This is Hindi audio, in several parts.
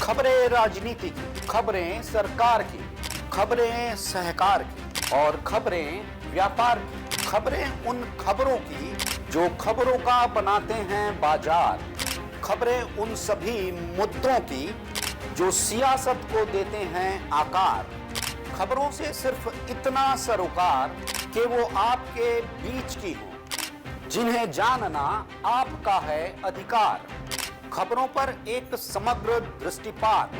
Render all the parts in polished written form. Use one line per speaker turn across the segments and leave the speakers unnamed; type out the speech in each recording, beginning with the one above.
खबरें राजनीति की, खबरें सरकार की, खबरें सहकार की और खबरें व्यापार की। खबरें उन खबरों की जो खबरों का बनाते हैं बाजार। खबरें उन सभी मुद्दों की जो सियासत को देते हैं आकार। खबरों से सिर्फ इतना सरोकार कि वो आपके बीच की हो, जिन्हें जानना आपका है अधिकार। खबरों पर एक समग्र दृष्टिपात।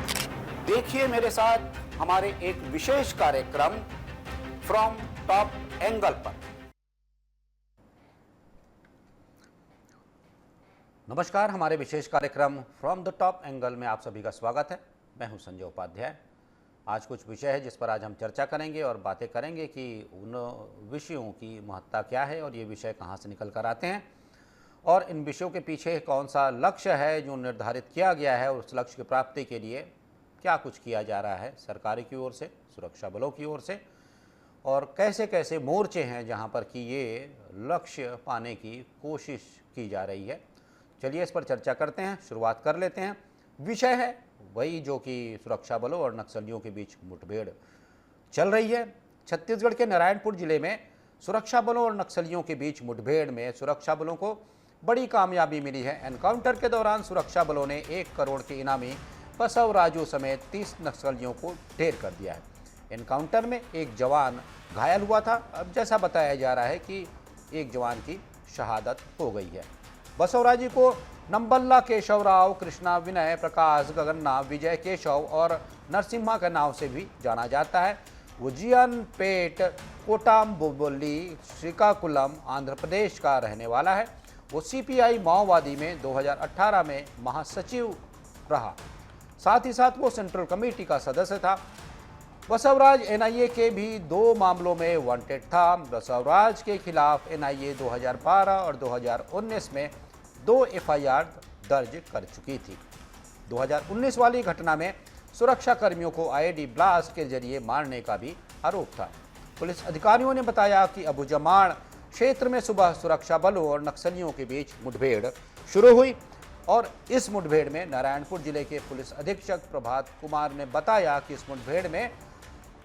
देखिए मेरे साथ हमारे एक विशेष कार्यक्रम फ्रॉम टॉप एंगल पर। नमस्कार, हमारे विशेष कार्यक्रम फ्रॉम द टॉप एंगल में आप सभी का स्वागत है। मैं हूं संजय उपाध्याय। आज कुछ विषय है जिस पर आज हम चर्चा करेंगे और बातें करेंगे कि उन विषयों की महत्ता क्या है और ये विषय कहाँ से निकल कर आते हैं और इन विषयों के पीछे कौन सा लक्ष्य है जो निर्धारित किया गया है और उस लक्ष्य की प्राप्ति के लिए क्या कुछ किया जा रहा है सरकारी की ओर से, सुरक्षा बलों की ओर से, और कैसे कैसे मोर्चे हैं जहां पर कि ये लक्ष्य पाने की कोशिश की जा रही है। चलिए इस पर चर्चा करते हैं, शुरुआत कर लेते हैं। विषय है वही जो कि सुरक्षा बलों और नक्सलियों के बीच मुठभेड़ चल रही है। छत्तीसगढ़ के नारायणपुर जिले में सुरक्षा बलों और नक्सलियों के बीच मुठभेड़ में सुरक्षा बलों को बड़ी कामयाबी मिली है। एनकाउंटर के दौरान सुरक्षा बलों ने 1 करोड़ के इनामी बसव राजू समेत 30 नक्सलियों को ढेर कर दिया है। एनकाउंटर में एक जवान घायल हुआ था। अब जैसा बताया जा रहा है कि एक जवान की शहादत हो गई है। बसवराजी को नंबल्ला केशव राव, कृष्णा विनय, प्रकाश गगन्ना, विजय केशव और नरसिम्हा के नाम से भी जाना जाता है। उजियनपेट, कोटाम्बोली, श्रीकाकुलम, आंध्र प्रदेश का रहने वाला है। वो सीपीआई माओवादी में 2018 में महासचिव रहा। साथ ही साथ वो सेंट्रल कमेटी का सदस्य था। बसवराज एनआईए के भी 2 मामलों में वांटेड था। बसवराज के खिलाफ एनआईए 2012 और 2019 में 2 एफआईआर दर्ज कर चुकी थी। 2019 वाली घटना में सुरक्षा कर्मियों को आईईडी ब्लास्ट के जरिए मारने का भी आरोप था। पुलिस अधिकारियों ने बताया कि अबुजमाड़ क्षेत्र में सुबह सुरक्षा बलों और नक्सलियों के बीच मुठभेड़ शुरू हुई और इस मुठभेड़ में नारायणपुर जिले के पुलिस अधीक्षक प्रभात कुमार ने बताया कि इस मुठभेड़ में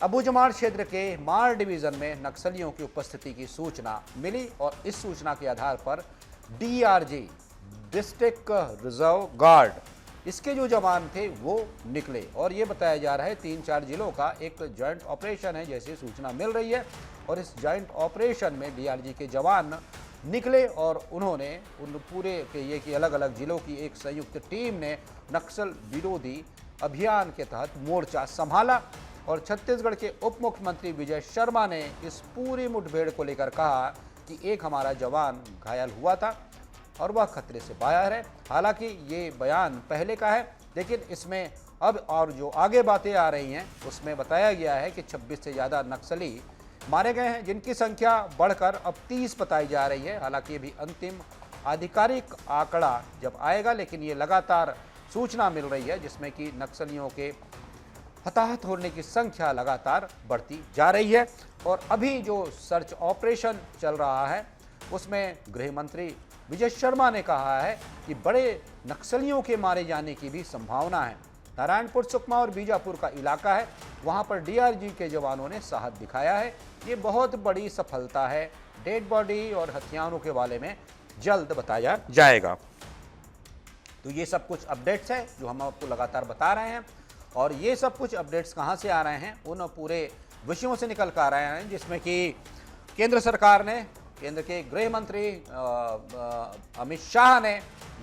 अबुजमाड़ क्षेत्र के मार डिवीजन में नक्सलियों की उपस्थिति की सूचना मिली और इस सूचना के आधार पर डीआरजी, डिस्ट्रिक्ट रिजर्व गार्ड, इसके जो जवान थे वो निकले और ये बताया जा रहा है 3-4 जिलों का एक जॉइंट ऑपरेशन है जैसी सूचना मिल रही है। और इस जॉइंट ऑपरेशन में डीआरजी के जवान निकले और उन्होंने उन पूरे के ये कि अलग अलग जिलों की एक संयुक्त टीम ने नक्सल विरोधी अभियान के तहत मोर्चा संभाला और छत्तीसगढ़ के उप मुख्यमंत्री विजय शर्मा ने इस पूरी मुठभेड़ को लेकर कहा कि एक हमारा जवान घायल हुआ था और वह खतरे से बाहर है। हालांकि ये बयान पहले का है, लेकिन इसमें अब और जो आगे बातें आ रही हैं उसमें बताया गया है कि 26 से ज़्यादा नक्सली मारे गए हैं, जिनकी संख्या बढ़कर अब 30 बताई जा रही है। हालांकि ये भी अंतिम आधिकारिक आंकड़ा जब आएगा, लेकिन ये लगातार सूचना मिल रही है जिसमें कि नक्सलियों के हताहत होने की संख्या लगातार बढ़ती जा रही है। और अभी जो सर्च ऑपरेशन चल रहा है उसमें गृह मंत्री विजय शर्मा ने कहा है कि बड़े नक्सलियों के मारे जाने की भी संभावना है। नारायणपुर, सुकमा और बीजापुर का इलाका है, वहां पर डीआरजी के जवानों ने साहस दिखाया है। ये बहुत बड़ी सफलता है। डेड बॉडी और हथियारों के बारे में जल्द बताया जाएगा। तो ये सब कुछ अपडेट्स है जो हम आपको लगातार बता रहे हैं और ये सब कुछ अपडेट्स कहां से आ रहे हैं, उन पूरे विषयों से निकल कर आ रहे हैं जिसमें कि केंद्र सरकार ने, केंद्र के गृह मंत्री अमित शाह ने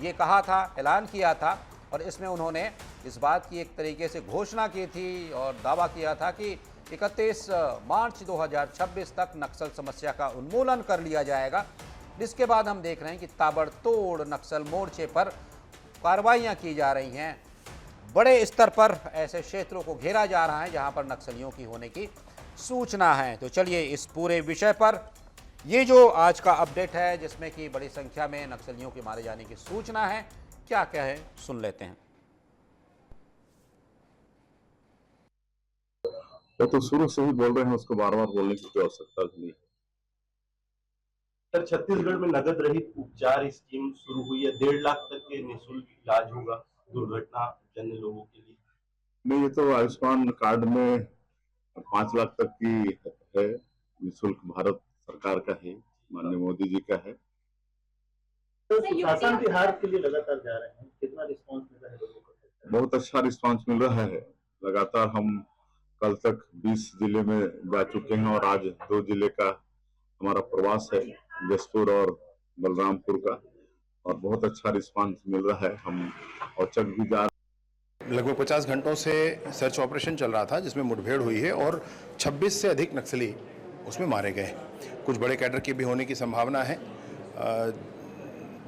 ये कहा था, ऐलान किया था और इसमें उन्होंने इस बात की एक तरीके से घोषणा की थी और दावा किया था कि 31 मार्च 2026 तक नक्सल समस्या का उन्मूलन कर लिया जाएगा। जिसके बाद हम देख रहे हैं कि ताबड़तोड़ नक्सल मोर्चे पर कार्रवाइयां की जा रही हैं। बड़े स्तर पर ऐसे क्षेत्रों को घेरा जा रहा है जहां पर नक्सलियों की होने की सूचना है। तो चलिए इस पूरे विषय पर ये जो आज का अपडेट है जिसमें कि बड़ी संख्या में नक्सलियों के मारे जाने की सूचना है, क्या क्या है सुन लेते हैं।
वो तो शुरू से ही बोल रहे हैं, उसको बार बार बोलने की कोई आवश्यकता नहीं।
सर, छत्तीसगढ़ में नगद रहित उपचार स्कीम शुरू हुई है। 1.5 लाख तक के निःशुल्क इलाज होगा दुर्घटना जन्य लोगों के लिए।
नहीं, ये तो आयुष्मान कार्ड में 5 लाख तक की है। निःशुल्क भारत सरकार का है, माननीय मोदी जी का है।
तो सुशासन की हार के लिए लगातार जा रहे हैं, कितना रिस्पांस मिल रहा है लोगों का?
बहुत अच्छा रिस्पांस मिल रहा है। लगातार हम कल तक 20 जिले में जा चुके हैं और आज 2 जिले का हमारा प्रवास है, जसपुर और बलरामपुर का, और बहुत अच्छा रिस्पांस मिल रहा है। हम औचक भी जा
लगभग 50 घंटों से सर्च ऑपरेशन चल रहा था जिसमें मुठभेड़ हुई है और 26 से अधिक नक्सली उसमें मारे गए। कुछ बड़े कैडर की भी होने की संभावना है।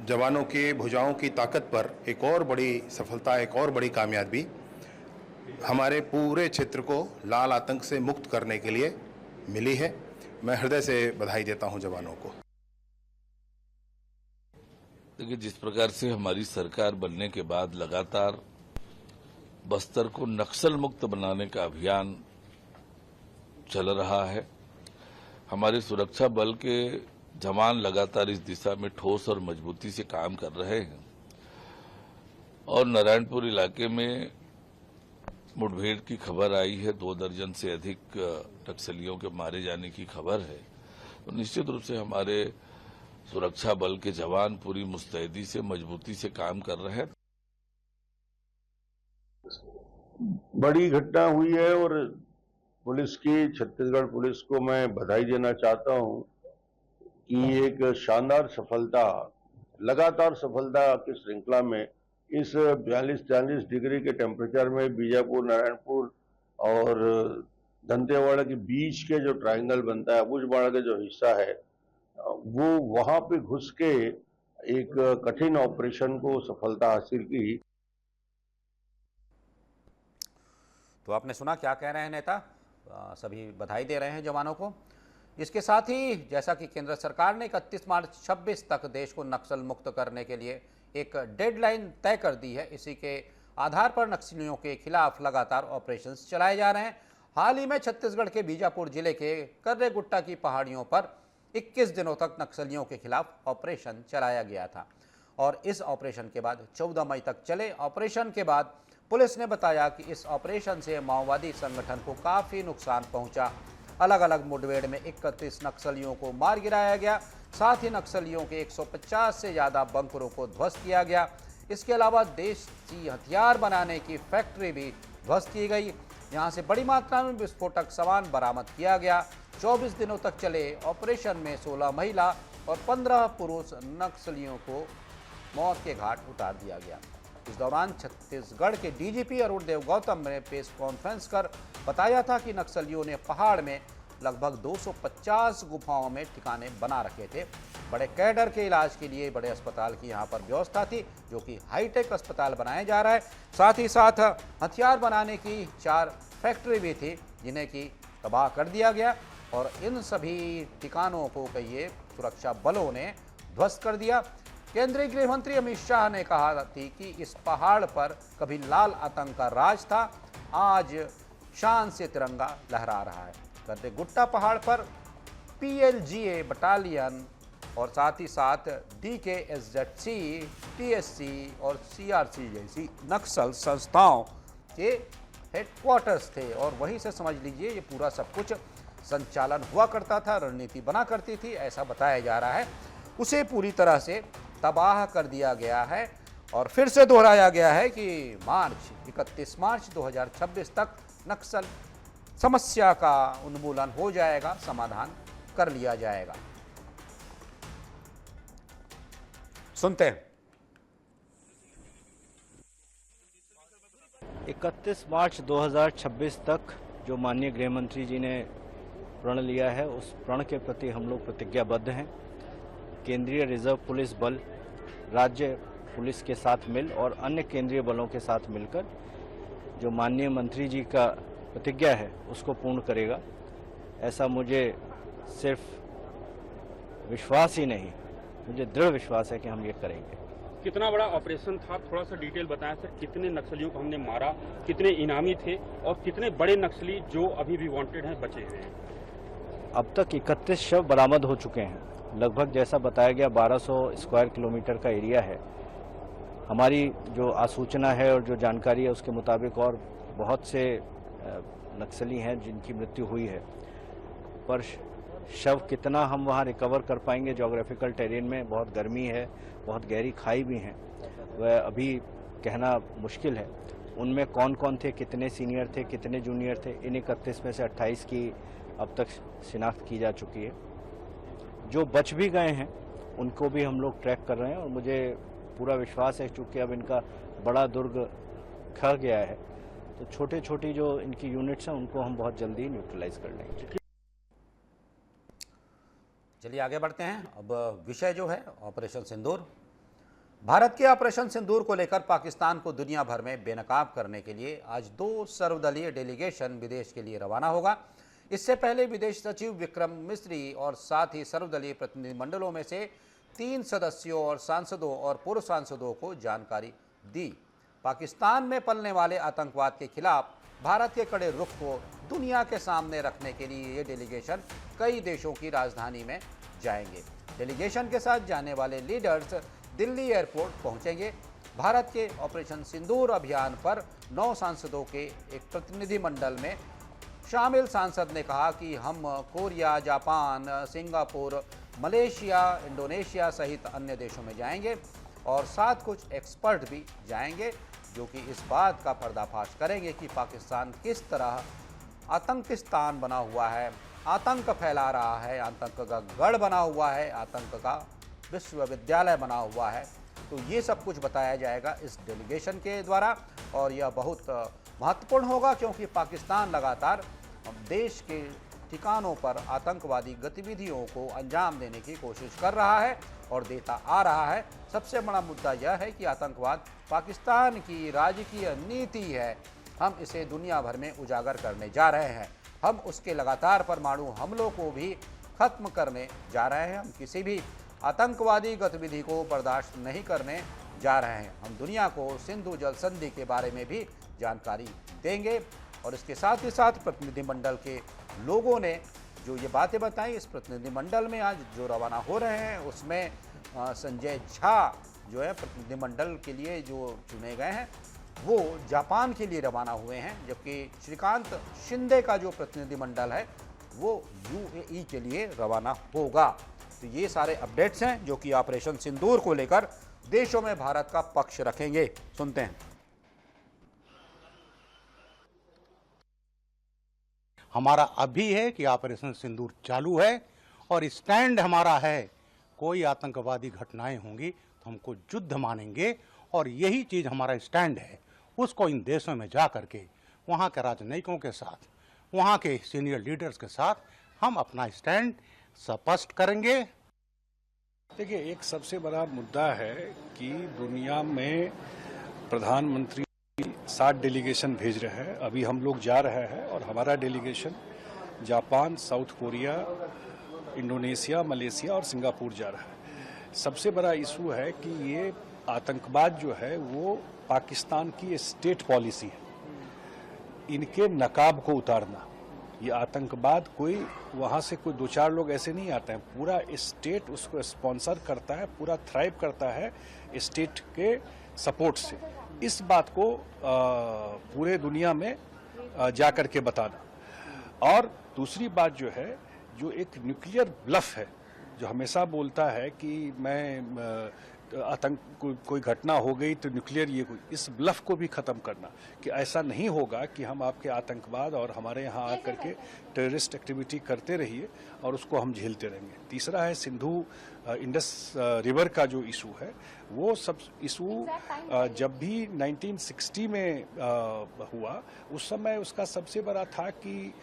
जवानों के भुजाओं की ताकत पर एक और बड़ी सफलता, एक और बड़ी कामयाबी हमारे पूरे क्षेत्र को लाल आतंक से मुक्त करने के लिए मिली है। मैं हृदय से बधाई देता हूं जवानों को।
देखिए, जिस प्रकार से हमारी सरकार बनने के बाद लगातार बस्तर को नक्सल मुक्त बनाने का अभियान चल रहा है, हमारे सुरक्षा बल के जवान लगातार इस दिशा में ठोस और मजबूती से काम कर रहे हैं और नारायणपुर इलाके में मुठभेड़ की खबर आई है। 2 दर्जन से अधिक नक्सलियों के मारे जाने की खबर है। तो निश्चित रूप से हमारे सुरक्षा बल के जवान पूरी मुस्तैदी से, मजबूती से काम कर रहे हैं।
बड़ी घटना हुई है और पुलिस की, छत्तीसगढ़ पुलिस को मैं बधाई देना चाहता हूं कि एक शानदार सफलता, लगातार सफलता की श्रृंखला में इस 42-43 डिग्री के टेम्परेचर में बीजापुर, नारायणपुर और दंतेवाड़ा के बीच के जो ट्रायंगल बनता है, अबूझमाड़ का जो हिस्सा है, वो वहां पे घुस के एक कठिन ऑपरेशन को सफलता हासिल की।
तो आपने सुना क्या कह रहे हैं नेता, सभी बधाई दे रहे हैं जवानों को। इसके साथ ही जैसा कि केंद्र सरकार ने 31 मार्च 26 तक देश को नक्सल मुक्त करने के लिए एक डेडलाइन तय कर दी है, इसी के आधार पर नक्सलियों के खिलाफ लगातार ऑपरेशंस चलाए जा रहे हैं। हाल ही में छत्तीसगढ़ के बीजापुर जिले के कर्रेगुट्टा की पहाड़ियों पर 21 दिनों तक नक्सलियों के खिलाफ ऑपरेशन चलाया गया था और इस ऑपरेशन के बाद 14 मई तक चले ऑपरेशन के बाद पुलिस ने बताया कि इस ऑपरेशन से माओवादी संगठन को काफ़ी नुकसान पहुंचा। अलग अलग मुठभेड़ में 31 नक्सलियों को मार गिराया गया, साथ ही नक्सलियों के 150 से ज़्यादा बंकरों को ध्वस्त किया गया। इसके अलावा देशी हथियार बनाने की फैक्ट्री भी ध्वस्त की गई। यहाँ से बड़ी मात्रा में विस्फोटक सामान बरामद किया गया। 24 दिनों तक चले ऑपरेशन में 16 महिला और 15 पुरुष नक्सलियों को मौत के घाट उतार दिया गया। इस दौरान छत्तीसगढ़ के डीजीपी अरुण देव गौतम ने प्रेस कॉन्फ्रेंस कर बताया था कि नक्सलियों ने पहाड़ में लगभग 250 गुफाओं में ठिकाने बना रखे थे। बड़े कैडर के इलाज के लिए बड़े अस्पताल की यहाँ पर व्यवस्था थी, जो कि हाईटेक अस्पताल बनाया जा रहा है। साथ ही साथ हथियार बनाने की 4 फैक्ट्री भी थी, जिन्हें कि तबाह कर दिया गया और इन सभी ठिकानों को कहिए सुरक्षा बलों ने ध्वस्त कर दिया। केंद्रीय गृह मंत्री अमित शाह ने कहा थी कि इस पहाड़ पर कभी लाल आतंक का राज था, आज शान से तिरंगा लहरा रहा है। कर्रेगुट्टा पहाड़ पर PLGA बटालियन और साथ ही साथ DKSZC, TSC और CRC जैसी नक्सल संस्थाओं के हेडक्वार्टर्स थे और वहीं से समझ लीजिए ये पूरा सब कुछ संचालन हुआ करता था, रणनीति बना करती थी, ऐसा बताया जा रहा है। उसे पूरी तरह से तबाह कर दिया गया है और फिर से दोहराया गया है कि 31 मार्च 2026 तक नक्सल समस्या का उन्मूलन हो जाएगा, समाधान कर लिया जाएगा। सुनते हैं।
31 मार्च 2026 तक जो माननीय गृह मंत्री जी ने प्रण लिया है, उस प्रण के प्रति हम लोग प्रतिज्ञाबद्ध हैं। केंद्रीय रिजर्व पुलिस बल राज्य पुलिस के साथ मिल और अन्य केंद्रीय बलों के साथ मिलकर जो माननीय मंत्री जी का प्रतिज्ञा है उसको पूर्ण करेगा। ऐसा मुझे सिर्फ विश्वास ही नहीं, मुझे दृढ़ विश्वास है कि हम ये करेंगे।
कितना बड़ा ऑपरेशन था, थोड़ा सा डिटेल बताएं सर। कितने नक्सलियों को हमने मारा, कितने इनामी थे और कितने बड़े नक्सली जो अभी भी वांटेड हैं बचे हुए हैं?
अब तक 31 शव बरामद हो चुके हैं। लगभग जैसा बताया गया 1200 स्क्वायर किलोमीटर का एरिया है। हमारी जो आसूचना है और जो जानकारी है उसके मुताबिक और बहुत से नक्सली हैं जिनकी मृत्यु हुई है, पर शव कितना हम वहाँ रिकवर कर पाएंगे, जोग्राफिकल टेरेन में बहुत गर्मी है, बहुत गहरी खाई भी हैं, वह अभी कहना मुश्किल है। उनमें कौन कौन थे, कितने सीनियर थे, कितने जूनियर थे, इन 31 में से 28 की अब तक शिनाख्त की जा चुकी है। जो बच भी गए हैं उनको भी हम लोग ट्रैक कर रहे हैं और मुझे पूरा विश्वास है, चूँकि अब इनका बड़ा दुर्ग खा गया है, तो छोटे छोटी जो इनकी यूनिट्स हैं उनको हम बहुत जल्दी न्यूट्रलाइज कर लेंगे।
चलिए आगे बढ़ते हैं। अब विषय जो है ऑपरेशन सिंदूर। भारत के ऑपरेशन सिंदूर को लेकर पाकिस्तान को दुनिया भर में बेनकाब करने के लिए आज 2 सर्वदलीय डेलीगेशन विदेश के लिए रवाना होगा। इससे पहले विदेश सचिव विक्रम मिस्री और साथ ही सर्वदलीय प्रतिनिधिमंडलों में से 3 सदस्यों और सांसदों और पूर्व सांसदों को जानकारी दी। पाकिस्तान में पलने वाले आतंकवाद के खिलाफ भारत के कड़े रुख को दुनिया के सामने रखने के लिए ये डेलीगेशन कई देशों की राजधानी में जाएंगे। डेलीगेशन के साथ जाने वाले लीडर्स दिल्ली एयरपोर्ट पहुंचेंगे। भारत के ऑपरेशन सिंदूर अभियान पर 9 सांसदों के एक प्रतिनिधिमंडल में शामिल सांसद ने कहा कि हम Korea, Japan, Singapore, Malaysia, Indonesia सहित अन्य देशों में जाएंगे और साथ कुछ एक्सपर्ट भी जाएंगे जो कि इस बात का पर्दाफाश करेंगे कि पाकिस्तान किस तरह आतंकिस्तान बना हुआ है, आतंक फैला रहा है, आतंक का गढ़ बना हुआ है, आतंक का विश्वविद्यालय बना हुआ है। तो ये सब कुछ बताया जाएगा इस डेलीगेशन के द्वारा और यह बहुत महत्वपूर्ण होगा क्योंकि पाकिस्तान लगातार देश के ठिकानों पर आतंकवादी गतिविधियों को अंजाम देने की कोशिश कर रहा है और देता आ रहा है। सबसे बड़ा मुद्दा यह है कि आतंकवाद पाकिस्तान की राजकीय नीति है। हम इसे दुनिया भर में उजागर करने जा रहे हैं। हम उसके लगातार परमाणु हमलों को भी खत्म करने जा रहे हैं। हम किसी भी आतंकवादी गतिविधि को बर्दाश्त नहीं करने जा रहे हैं। हम दुनिया को सिंधु जल संधि के बारे में भी जानकारी देंगे और इसके साथ ही साथ प्रतिनिधिमंडल के लोगों ने जो ये बातें बताई, इस प्रतिनिधिमंडल में आज जो रवाना हो रहे हैं उसमें संजय झा जो है प्रतिनिधिमंडल के लिए जो चुने गए हैं वो जापान के लिए रवाना हुए हैं, जबकि श्रीकांत शिंदे का जो प्रतिनिधिमंडल है वो यूएई के लिए रवाना होगा। तो ये सारे अपडेट्स हैं जो कि ऑपरेशन सिंदूर को लेकर देशों में भारत का पक्ष रखेंगे। सुनते हैं।
हमारा अभी है कि ऑपरेशन सिंदूर चालू है और स्टैंड हमारा है, कोई आतंकवादी घटनाएं होंगी तो हमको युद्ध मानेंगे और यही चीज़ हमारा स्टैंड है। उसको इन देशों में जा करके वहाँ के राजनयिकों के साथ, वहाँ के सीनियर लीडर्स के साथ हम अपना स्टैंड स्पष्ट करेंगे।
देखिए, एक सबसे बड़ा मुद्दा है कि दुनिया में प्रधानमंत्री 7 डेलीगेशन भेज रहे हैं। अभी हम लोग जा रहे हैं और हमारा delegation Japan, south Korea, Indonesia, Malaysia और सिंगापुर जा रहा है। सबसे बड़ा इशू है कि ये आतंकवाद जो है वो पाकिस्तान की स्टेट पॉलिसी है, इनके नकाब को उतारना। ये आतंकवाद कोई वहाँ से कोई 2-4 लोग ऐसे नहीं आते हैं, पूरा स्टेट उसको स्पॉन्सर करता है, पूरा थ्राइव करता है स्टेट के सपोर्ट से। इस बात को पूरे दुनिया में जा कर के बताना। और दूसरी बात जो है, जो एक न्यूक्लियर ब्लफ है, जो हमेशा बोलता है कि मैं आतंक कोई घटना हो गई तो न्यूक्लियर ये कोई, इस ब्लफ को भी ख़त्म करना कि ऐसा नहीं होगा कि हम आपके आतंकवाद और हमारे यहाँ आकर के टेररिस्ट एक्टिविटी करते रहिए और उसको हम झेलते रहेंगे। तीसरा है सिंधु इंडस रिवर का जो इशू है, वो सब इशू जब भी 1960 में हुआ उस समय उसका सबसे बड़ा था कि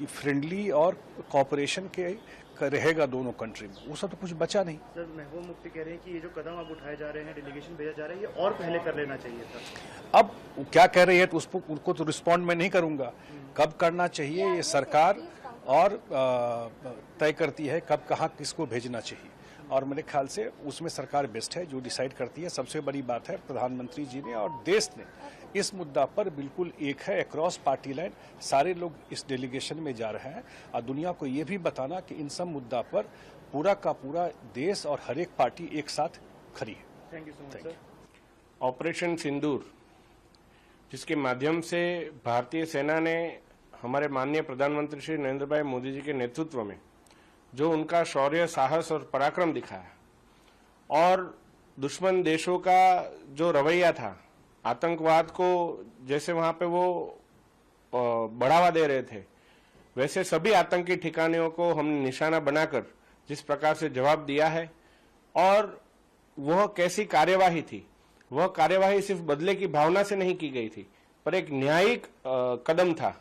फ्रेंडली और कॉपरेशन के रहेगा दोनों कंट्री में। वो सब तो कुछ बचा नहीं।
सर, महबूब मुफ्ती कह रहे हैं कि ये जो कदम अब उठाए जा रहे हैं, डेलीगेशन भेजा जा रहा है, ये और पहले कर लेना चाहिए था।
अब क्या कह रही है तो उनको तो रिस्पॉन्ड मैं नहीं करूंगा। कब करना चाहिए ये सरकार और तय करती है, कब कहाँ किसको भेजना चाहिए, और मेरे ख्याल से उसमें सरकार बेस्ट है जो डिसाइड करती है। सबसे बड़ी बात है प्रधानमंत्री जी ने और देश ने इस मुद्दा पर बिल्कुल एक है, अक्रॉस पार्टी लाइन सारे लोग इस डेलीगेशन में जा रहे हैं और दुनिया को ये भी बताना कि इन सब मुद्दा पर पूरा का पूरा देश और हर एक पार्टी एक साथ खड़ी है।
Thank you so much sir.
Operation Sindoor जिसके माध्यम से भारतीय सेना ने हमारे माननीय प्रधानमंत्री श्री नरेंद्र भाई मोदी जी के नेतृत्व में जो उनका शौर्य, साहस और पराक्रम दिखाया और दुश्मन देशों का जो रवैया था, आतंकवाद को जैसे वहां पे वो बढ़ावा दे रहे थे, वैसे सभी आतंकी ठिकानों को हमने निशाना बनाकर जिस प्रकार से जवाब दिया है और वह कैसी कार्यवाही थी, वह कार्यवाही सिर्फ बदले की भावना से नहीं की गई थी पर एक न्यायिक कदम था।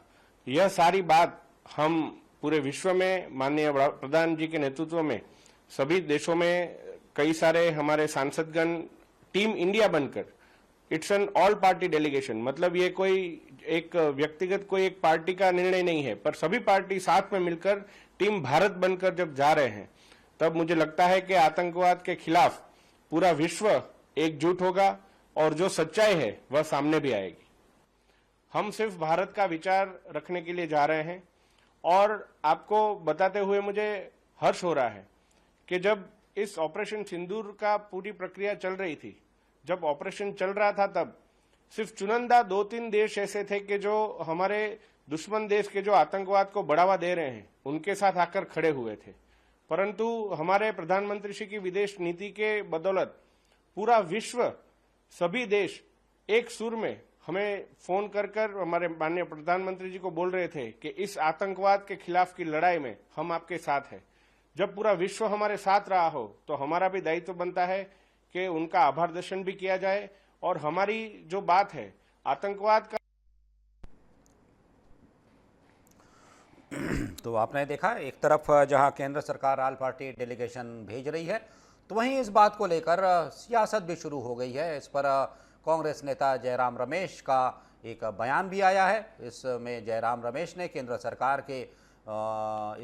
यह सारी बात हम पूरे विश्व में माननीय प्रधान जी के नेतृत्व में सभी देशों में कई सारे हमारे सांसदगण टीम इंडिया बनकर, it's an all party delegation, मतलब ये कोई एक व्यक्तिगत कोई एक पार्टी का निर्णय नहीं है पर सभी पार्टी साथ में मिलकर टीम भारत बनकर जब जा रहे हैं तब मुझे लगता है कि आतंकवाद के खिलाफ पूरा विश्व एकजुट होगा और जो सच्चाई है वह सामने भी आएगी। हम सिर्फ भारत का विचार रखने के लिए जा रहे हैं और आपको बताते हुए मुझे हर्ष हो रहा है कि जब इस ऑपरेशन सिंदूर का पूरी प्रक्रिया चल रही थी, जब ऑपरेशन चल रहा था तब सिर्फ चुनिंदा 2-3 देश ऐसे थे कि जो हमारे दुश्मन देश के जो आतंकवाद को बढ़ावा दे रहे हैं उनके साथ आकर खड़े हुए थे, परंतु हमारे प्रधानमंत्री श्री की विदेश नीति के बदौलत पूरा विश्व, सभी देश एक सुर में हमें फोन कर हमारे माननीय प्रधानमंत्री जी को बोल रहे थे कि इस आतंकवाद के खिलाफ की लड़ाई में हम आपके साथ हैं। जब पूरा विश्व हमारे साथ रहा हो तो हमारा भी दायित्व बनता है कि उनका आभार दर्शन भी किया जाए और हमारी जो बात है आतंकवाद का।
तो आपने देखा एक तरफ जहां केंद्र सरकार ऑल पार्टी डेलीगेशन भेज रही है तो वहीं इस बात को लेकर सियासत भी शुरू हो गई है। इस पर कांग्रेस नेता जयराम रमेश का एक बयान भी आया है। इसमें जयराम रमेश ने केंद्र सरकार के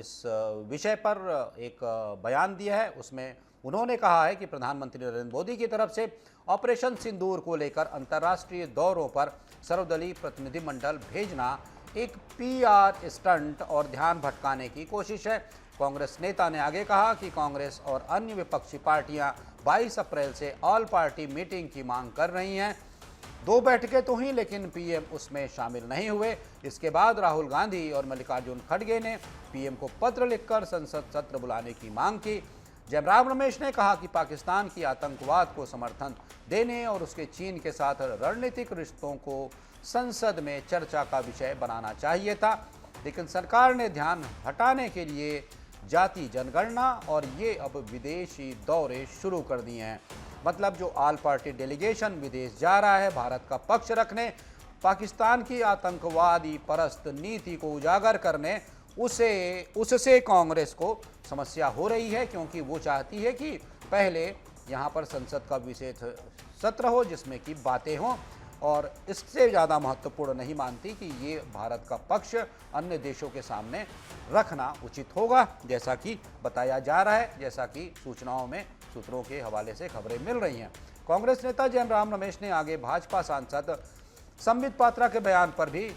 इस विषय पर एक बयान दिया है। उसमें उन्होंने कहा है कि प्रधानमंत्री नरेंद्र मोदी की तरफ से ऑपरेशन सिंदूर को लेकर अंतर्राष्ट्रीय दौरों पर सर्वदलीय प्रतिनिधिमंडल भेजना एक पीआर स्टंट और ध्यान भटकाने की कोशिश है। कांग्रेस नेता ने आगे कहा कि कांग्रेस और अन्य विपक्षी पार्टियां 22 अप्रैल से ऑल पार्टी मीटिंग की मांग कर रही हैं। 2 बैठकें तो हुई लेकिन पीएम उसमें शामिल नहीं हुए। इसके बाद राहुल गांधी और मल्लिकार्जुन खड़गे ने पीएम को पत्र लिखकर संसद सत्र बुलाने की मांग की। जयराम रमेश ने कहा कि पाकिस्तान की आतंकवाद को समर्थन देने और उसके चीन के साथ रणनीतिक रिश्तों को संसद में चर्चा का विषय बनाना चाहिए था, लेकिन सरकार ने ध्यान हटाने के लिए जाति जनगणना और ये अब विदेशी दौरे शुरू कर दिए हैं। मतलब जो ऑल पार्टी डेलीगेशन विदेश जा रहा है भारत का पक्ष रखने, पाकिस्तान की आतंकवादी परस्त नीति को उजागर करने, उससे कांग्रेस को समस्या हो रही है क्योंकि वो चाहती है कि पहले यहाँ पर संसद का विशेष सत्र हो जिसमें कि बातें हों और इससे ज़्यादा महत्वपूर्ण नहीं मानती कि ये भारत का पक्ष अन्य देशों के सामने रखना उचित होगा, जैसा कि बताया जा रहा है, जैसा कि सूचनाओं में सूत्रों के हवाले से खबरें मिल रही हैं। कांग्रेस नेता जयराम रमेश ने आगे भाजपा सांसद संबित पात्रा के बयान पर भी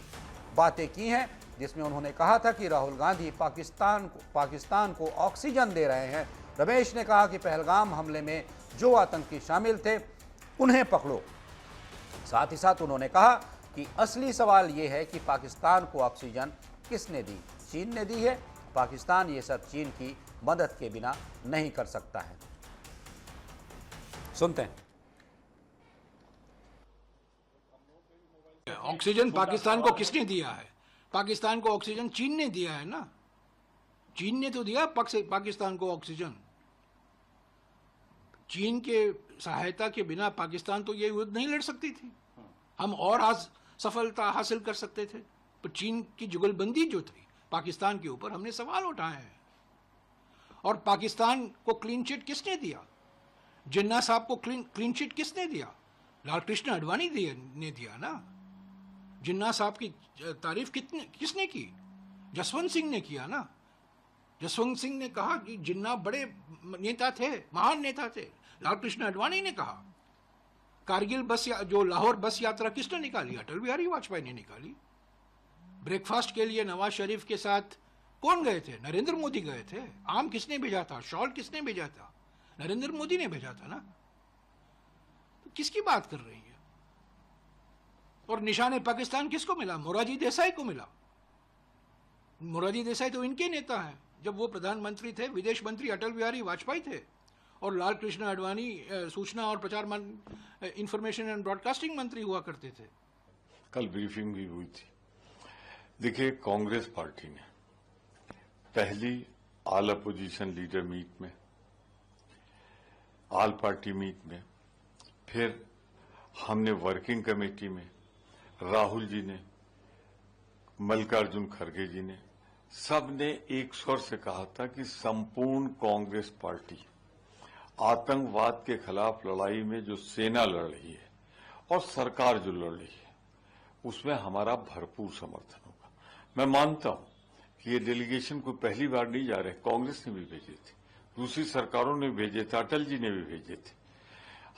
बातें की हैं, जिसमें उन्होंने कहा था कि राहुल गांधी पाकिस्तान को ऑक्सीजन दे रहे हैं। रमेश ने कहा कि पहलगाम हमले में जो आतंकी शामिल थे उन्हें पकड़ो। साथ ही साथ उन्होंने कहा कि असली सवाल ये है कि पाकिस्तान को ऑक्सीजन किसने दी? चीन ने दी है। पाकिस्तान ये सब चीन की मदद के बिना नहीं कर सकता है। सुनते हैं।
ऑक्सीजन पाकिस्तान को किसने दिया है? पाकिस्तान को ऑक्सीजन चीन ने दिया है ना। चीन ने तो दिया पाकिस्तान को ऑक्सीजन। चीन के सहायता के बिना पाकिस्तान तो ये युद्ध नहीं लड़ सकती थी। हम और सफलता हासिल कर सकते थे, पर चीन की जुगलबंदी जो थी पाकिस्तान के ऊपर, हमने सवाल उठाए हैं। और पाकिस्तान को क्लीन चिट किसने दिया? जिन्ना साहब को क्लीन चिट किसने दिया? लाल कृष्ण आडवाणी ने दिया ना। जिन्ना साहब की तारीफ किसने की? जसवंत सिंह ने किया ना। जसवंत सिंह ने कहा कि जिन्ना बड़े नेता थे, महान नेता थे। लाल कृष्ण आडवाणी ने कहा कारगिल जो लाहौर बस यात्रा किसने निकाली? अटल बिहारी वाजपेयी ने निकाली। ब्रेकफास्ट के लिए नवाज शरीफ के साथ कौन गए थे? नरेंद्र मोदी गए थे। आम किसने भेजा था? शॉल किसने भेजा था? नरेंद्र मोदी ने भेजा था ना। तो किसकी बात कर रही है? और निशाने पाकिस्तान किसको मिला? मोरारजी देसाई को मिला। मोरारजी देसाई तो इनके नेता हैं। जब वो प्रधानमंत्री थे, विदेश मंत्री अटल बिहारी वाजपेयी थे और लाल कृष्ण आडवाणी सूचना और प्रचार इंफॉर्मेशन एंड ब्रॉडकास्टिंग मंत्री हुआ करते थे।
कल ब्रीफिंग भी हुई थी। देखिए, कांग्रेस पार्टी ने पहली ऑल अपोजिशन लीडर मीट में, ऑल पार्टी मीट में, फिर हमने वर्किंग कमेटी में, राहुल जी ने, मल्लिकार्जुन खड़गे जी ने, सब ने एक स्वर से कहा था कि संपूर्ण कांग्रेस पार्टी आतंकवाद के खिलाफ लड़ाई में जो सेना लड़ रही है और सरकार जो लड़ रही है, उसमें हमारा भरपूर समर्थन होगा। मैं मानता हूं कि ये डेलीगेशन कोई पहली बार नहीं जा रहे, कांग्रेस ने भी भेजे थे, दूसरी सरकारों ने भेजे थे, अटल जी ने भी भेजे थे।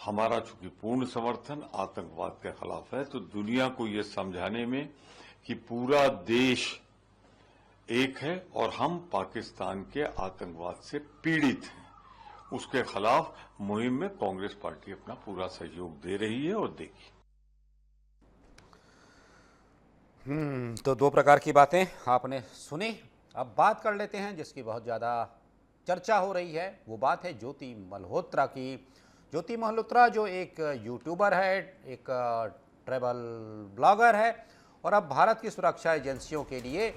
हमारा चूंकि पूर्ण समर्थन आतंकवाद के खिलाफ है, तो दुनिया को ये समझाने में कि पूरा देश एक है और हम पाकिस्तान के आतंकवाद से पीड़ित हैं, उसके खिलाफ मुहिम में कांग्रेस पार्टी अपना पूरा सहयोग दे रही है और देगी।
तो दो प्रकार की बातें आपने सुनी। अब बात कर लेते हैं जिसकी बहुत ज़्यादा चर्चा हो रही है, वो बात है ज्योति मल्होत्रा की। ज्योति मल्होत्रा जो एक यूट्यूबर है, एक ट्रैवल ब्लॉगर है और अब भारत की सुरक्षा एजेंसियों के लिए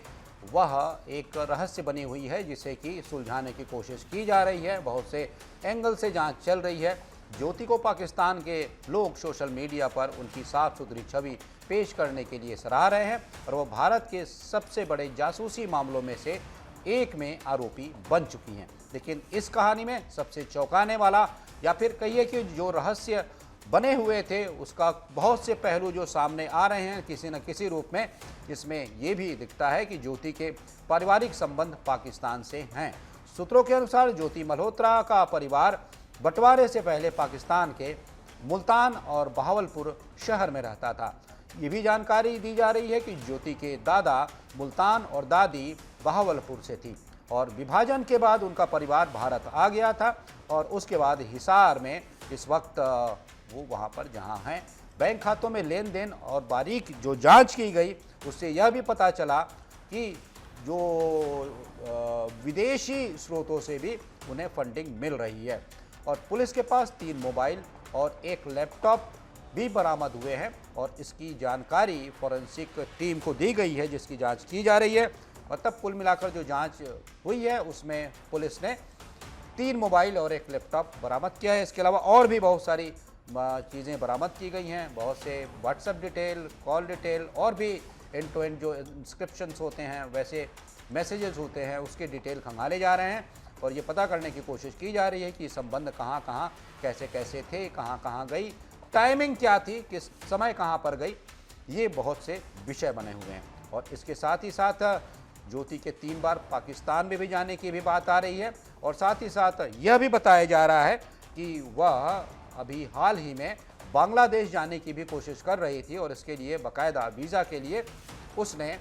वह एक रहस्य बनी हुई है जिसे कि सुलझाने की कोशिश की जा रही है। बहुत से एंगल से जांच चल रही है। ज्योति को पाकिस्तान के लोग सोशल मीडिया पर उनकी साफ सुथरी छवि पेश करने के लिए सराह रहे हैं और वो भारत के सबसे बड़े जासूसी मामलों में से एक में आरोपी बन चुकी हैं। लेकिन इस कहानी में सबसे चौंकाने वाला, या फिर कहिए कि जो रहस्य बने हुए थे, उसका बहुत से पहलू जो सामने आ रहे हैं किसी न किसी रूप में, जिसमें ये भी दिखता है कि ज्योति के पारिवारिक संबंध पाकिस्तान से हैं। सूत्रों के अनुसार ज्योति मल्होत्रा का परिवार बंटवारे से पहले पाकिस्तान के मुल्तान और बहावलपुर शहर में रहता था। ये भी जानकारी दी जा रही है कि ज्योति के दादा मुल्तान और दादी बहावलपुर से थी और विभाजन के बाद उनका परिवार भारत आ गया था और उसके बाद हिसार में इस वक्त वो वहाँ पर जहाँ हैं। बैंक खातों में लेन देन और बारीक जो जांच की गई, उससे यह भी पता चला कि जो विदेशी स्रोतों से भी उन्हें फंडिंग मिल रही है। और पुलिस के पास 3 मोबाइल और एक लैपटॉप भी बरामद हुए हैं और इसकी जानकारी फॉरेंसिक टीम को दी गई है जिसकी जांच की जा रही है। और तब कुल मिलाकर जो जांच हुई है उसमें पुलिस ने 3 मोबाइल और एक लैपटॉप बरामद किया है। इसके अलावा और भी बहुत सारी चीज़ें बरामद की गई हैं, बहुत से व्हाट्सएप डिटेल, कॉल डिटेल और भी एंड टू एंड जो इंस्क्रिप्शंस होते हैं, वैसे मैसेजेस होते हैं, उसके डिटेल खंगाले जा रहे हैं और ये पता करने की कोशिश की जा रही है कि संबंध कहाँ कहाँ कैसे कैसे थे, कहाँ कहाँ गई, टाइमिंग क्या थी, किस समय कहाँ पर गई। ये बहुत से विषय बने हुए हैं। और इसके साथ ही साथ ज्योति के 3 बार पाकिस्तान में भी जाने की भी बात आ रही है और साथ ही साथ यह भी बताया जा रहा है कि वह अभी हाल ही में बांग्लादेश जाने की भी कोशिश कर रही थी और इसके लिए बाकायदा वीज़ा के लिए उसने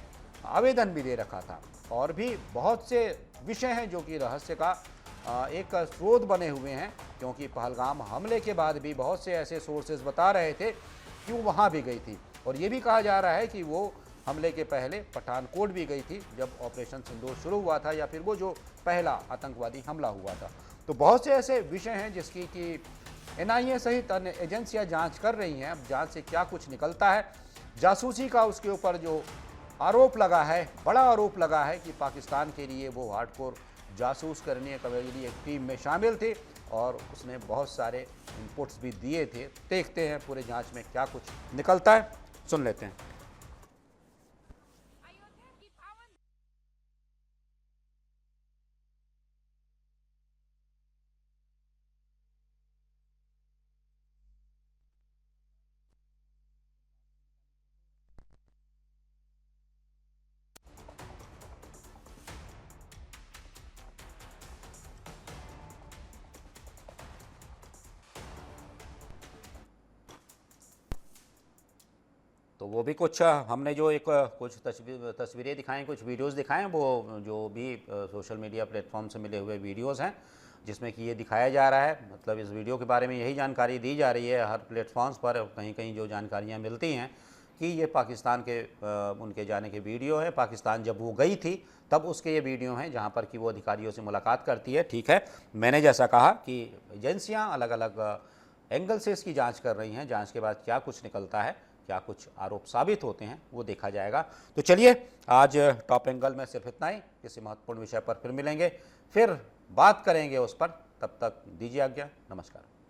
आवेदन भी दे रखा था। और भी बहुत से विषय हैं जो कि रहस्य का एक स्रोत बने हुए हैं, क्योंकि पहलगाम हमले के बाद भी बहुत से ऐसे सोर्सेज बता रहे थे कि वो वहाँ भी गई थी। और ये भी कहा जा रहा है कि वो हमले के पहले पठानकोट भी गई थी जब ऑपरेशन सिंदूर शुरू हुआ था, या फिर वो जो पहला आतंकवादी हमला हुआ था। तो बहुत से ऐसे विषय हैं जिसकी कि NIA सहित अन्य एजेंसियां जांच कर रही हैं। अब जांच से क्या कुछ निकलता है, जासूसी का उसके ऊपर जो आरोप लगा है, बड़ा आरोप लगा है कि पाकिस्तान के लिए वो हार्डकोर जासूस करने के लिए एक टीम में शामिल थी और उसने बहुत सारे इनपुट्स भी दिए थे। देखते हैं पूरे जांच में क्या कुछ निकलता है, सुन लेते हैं। तो वो भी कुछ हमने जो एक कुछ तस्वीरें दिखाएं, कुछ वीडियोस दिखाएं, वो जो भी सोशल मीडिया प्लेटफॉर्म से मिले हुए वीडियोस हैं जिसमें कि ये दिखाया जा रहा है। मतलब इस वीडियो के बारे में यही जानकारी दी जा रही है हर प्लेटफॉर्म्स पर, कहीं कहीं जो जानकारियां मिलती हैं कि ये पाकिस्तान के उनके जाने के वीडियो है। पाकिस्तान जब वो गई थी तब उसके ये वीडियो हैं जहाँ पर कि वो अधिकारियों से मुलाकात करती है। ठीक है, मैंने जैसा कहा कि एजेंसियाँ अलग अलग एंगल से इसकी जांच कर रही हैं। जांच के बाद क्या कुछ निकलता है, क्या कुछ आरोप साबित होते हैं, वो देखा जाएगा। तो चलिए, आज टॉप एंगल में सिर्फ इतना ही। किसी महत्वपूर्ण विषय पर फिर मिलेंगे, फिर बात करेंगे उस पर। तब तक दीजिए आज्ञा। नमस्कार।